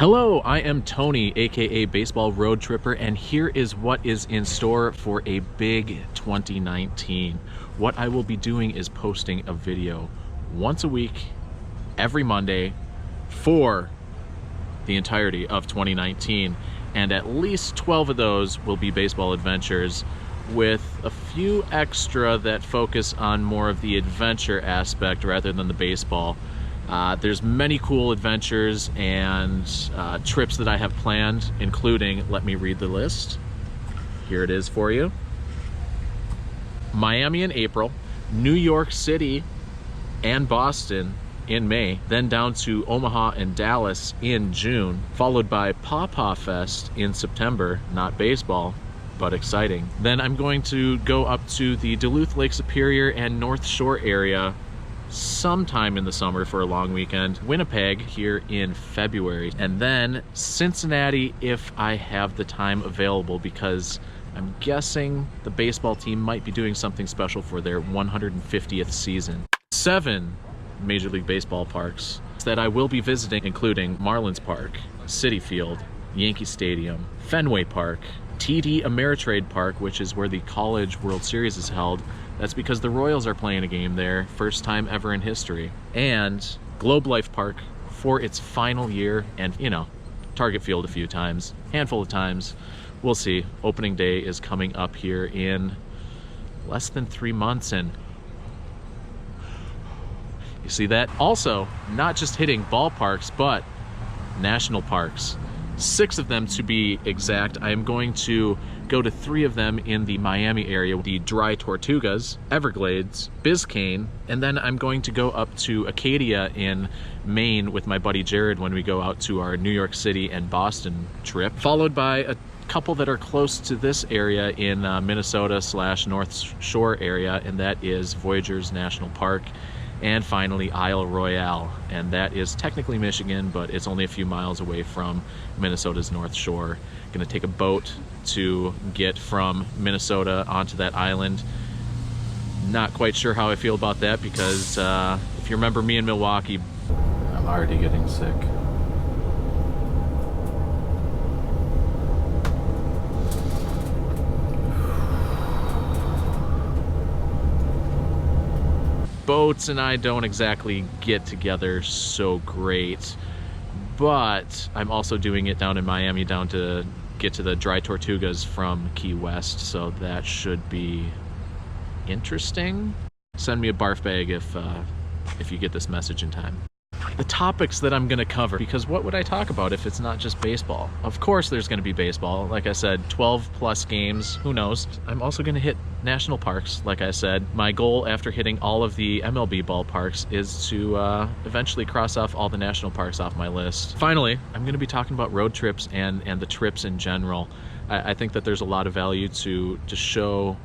Hello, I am Tony, aka Baseball Road Tripper, and here is what is in store for a big 2019. What I will be doing is posting a video once a week, every Monday, for the entirety of 2019, and at least 12 of those will be baseball adventures, with a few extra that focus on more of the adventure aspect rather than the baseball. There's many cool adventures and trips that I have planned, including, let me read the list. Here it is for you. Miami in April, New York City and Boston in May, then down to Omaha and Dallas in June, followed by Paw Paw Fest in September, not baseball, but exciting. Then I'm going to go up to the Duluth, Lake Superior and North Shore area sometime in the summer for a long weekend. Winnipeg here in February, and then Cincinnati if I have the time available, because I'm guessing the baseball team might be doing something special for their 150th season. 7 Major League Baseball parks that I will be visiting, including Marlins Park, Citi Field, Yankee Stadium, Fenway Park, TD Ameritrade Park, which is where the College World Series is held. That's because the Royals are playing a game there, first time ever in history. And Globe Life Park for its final year, and Target Field a few times, handful of times. We'll see. Opening day is coming up here in less than 3 months, and you see that? Also, not just hitting ballparks, but national parks. 6 of them to be exact. I am going to go to 3 of them in the Miami area, the dry Tortugas, Everglades, Biscayne, and then I'm going to go up to Acadia in Maine with my buddy Jared when we go out to our New York City and Boston trip, followed by a couple that are close to this area in Minnesota / North Shore area, and that is Voyageurs National Park. And finally, Royale, and that is technically Michigan, but it's only a few miles away from Minnesota's North Shore. Gonna take a boat to get from Minnesota onto that island. Not quite sure how I feel about that, because if you remember me in Milwaukee, I'm already getting sick. Boats and I don't exactly get together so great, but I'm also doing it down in Miami, down to get to the dry Tortugas from Key West, so that should be interesting. Send me a barf bag if you get this message in time. The topics that I'm gonna cover, because what would I talk about if it's not just baseball? Of course there's gonna be baseball. Like I said, 12 plus games, who knows? I'm also gonna hit national parks, like I said. My goal after hitting all of the MLB ballparks is to eventually cross off all the national parks off my list. Finally, I'm gonna be talking about road trips and the trips in general. I think that there's a lot of value to show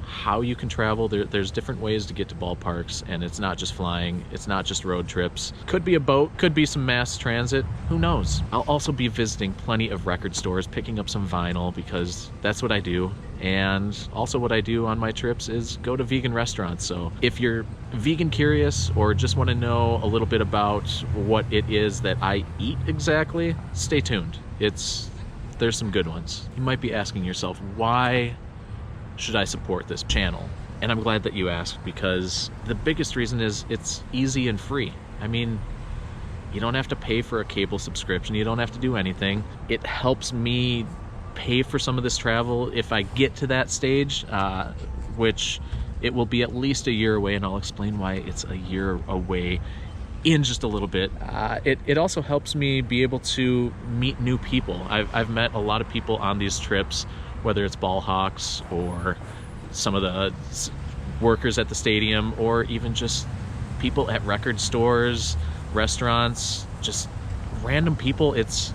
how you can travel. There's different ways to get to ballparks, and it's not just flying, it's not just road trips. Could be a boat, could be some mass transit, who knows? I'll also be visiting plenty of record stores, picking up some vinyl, because that's what I do. And also what I do on my trips is go to vegan restaurants. So if you're vegan curious or just want to know a little bit about what it is that I eat exactly, stay tuned. There's some good ones. You might be asking yourself, why should I support this channel? And I'm glad that you asked, because the biggest reason is it's easy and free. I mean, you don't have to pay for a cable subscription, you don't have to do anything. It helps me pay for some of this travel if I get to that stage, which it will be at least a year away, and I'll explain why it's a year away in just a little bit. It also helps me be able to meet new people. I've met a lot of people on these trips, whether it's ball hawks or some of the workers at the stadium, or even just people at record stores, restaurants, just random people. It's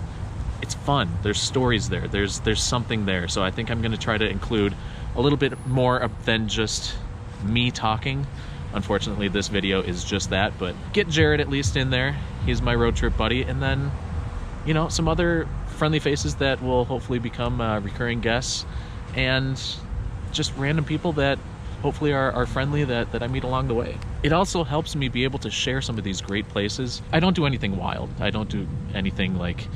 fun. There's stories there. There's something there. So I think I'm going to try to include a little bit more than just me talking. Unfortunately, this video is just that, but get Jared at least in there. He's my road trip buddy, and then some other friendly faces that will hopefully become recurring guests, and just random people that hopefully are friendly that I meet along the way. It also helps me be able to share some of these great places. I don't do anything wild. I don't do anything like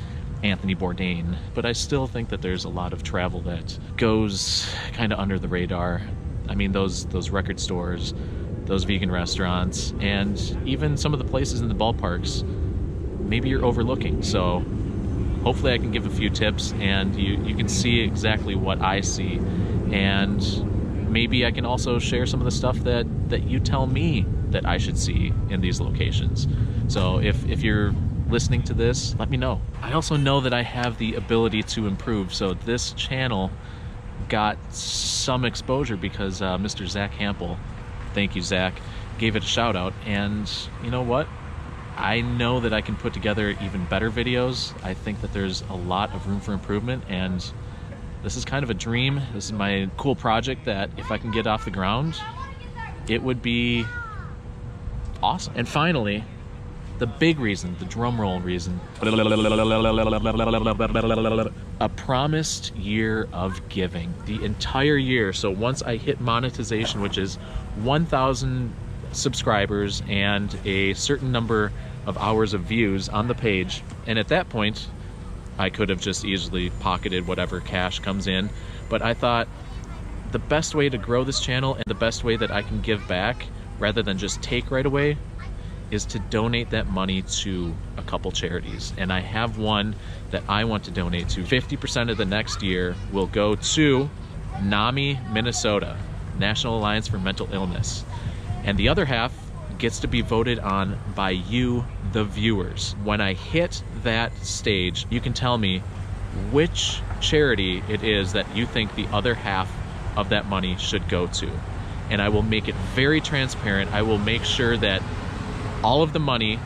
Anthony Bourdain, but I still think that there's a lot of travel that goes kind of under the radar. I mean, those record stores, those vegan restaurants, and even some of the places in the ballparks, maybe you're overlooking. So hopefully I can give a few tips and you can see exactly what I see, and maybe I can also share some of the stuff that you tell me that I should see in these locations. So if you're listening to this, let me know. I also know that I have the ability to improve, so this channel got some exposure because Mr. Zach Hampel, thank you Zach, gave it a shout out, and you know what? I know that I can put together even better videos. I think that there's a lot of room for improvement, and this is kind of a dream. This is my cool project that if I can get off the ground, it would be awesome. And finally, the big reason, the drum roll reason, a promised year of giving. The entire year. So once I hit monetization, which is 1,000 subscribers and a certain number of hours of views on the page, and at that point, I could have just easily pocketed whatever cash comes in, but I thought the best way to grow this channel and the best way that I can give back rather than just take right away is to donate that money to a couple charities. And I have one that I want to donate to. 50% of the next year will go to NAMI, Minnesota, National Alliance for Mental Illness. And the other half gets to be voted on by you, the viewers. When I hit that stage, you can tell me which charity it is that you think the other half of that money should go to. And I will make it very transparent. I will make sure that all of the money,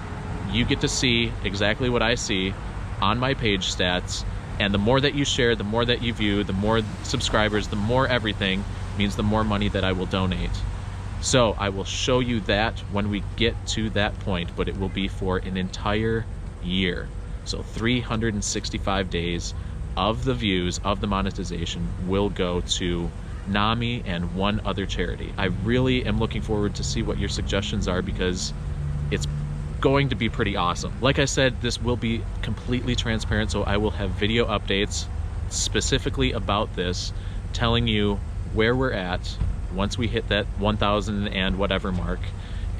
you get to see exactly what I see on my page stats, and the more that you share, the more that you view, the more subscribers, the more everything means the more money that I will donate. So I will show you that when we get to that point, but it will be for an entire year. So 365 days of the views, of the monetization, will go to NAMI and one other charity. I really am looking forward to see what your suggestions are, because it's going to be pretty awesome. Like I said, this will be completely transparent, so I will have video updates specifically about this, telling you where we're at once we hit that 1,000 and whatever mark,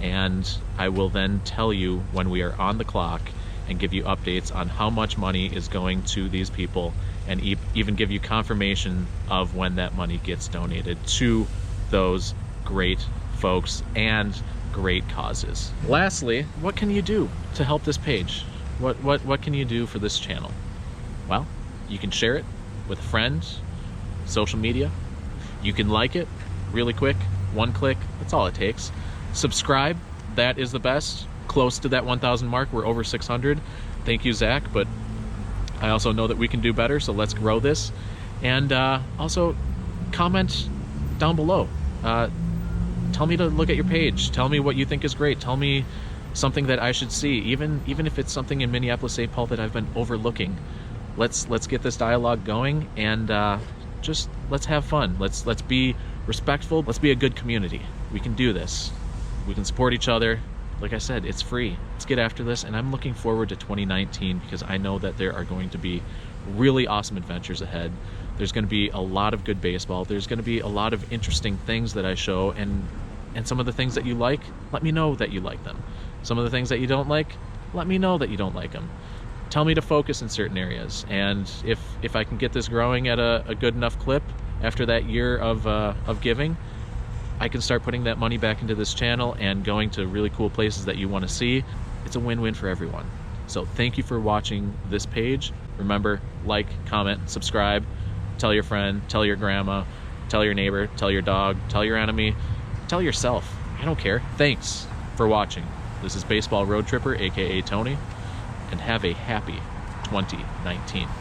and I will then tell you when we are on the clock and give you updates on how much money is going to these people, and even give you confirmation of when that money gets donated to those great folks and great causes. Lastly, what can you do to help this page? What can you do for this channel? Well, you can share it with a friend, social media. You can like it really quick, one click, that's all it takes. Subscribe, that is the best. Close to that 1,000 mark, we're over 600. Thank you, Zach, but I also know that we can do better, so let's grow this. And also, comment down below. Tell me to look at your page. Tell me what you think is great. Tell me something that I should see, even if it's something in Minneapolis, St. Paul that I've been overlooking. Let's get this dialogue going, and just let's have fun. Let's be respectful. Let's be a good community. We can do this. We can support each other. Like I said, it's free. Let's get after this, and I'm looking forward to 2019 because I know that there are going to be really awesome adventures ahead. There's going to be a lot of good baseball. There's going to be a lot of interesting things that I show, and some of the things that you like, let me know that you like them. Some of the things that you don't like, let me know that you don't like them. Tell me to focus in certain areas, and if I can get this growing at a good enough clip after that year of giving, I can start putting that money back into this channel and going to really cool places that you want to see. It's a win-win for everyone. So thank you for watching this page. Remember, like, comment, subscribe, tell your friend, tell your grandma, tell your neighbor, tell your dog, tell your enemy, tell yourself. I don't care. Thanks for watching. This is Baseball Road Tripper, aka Tony, and have a happy 2019.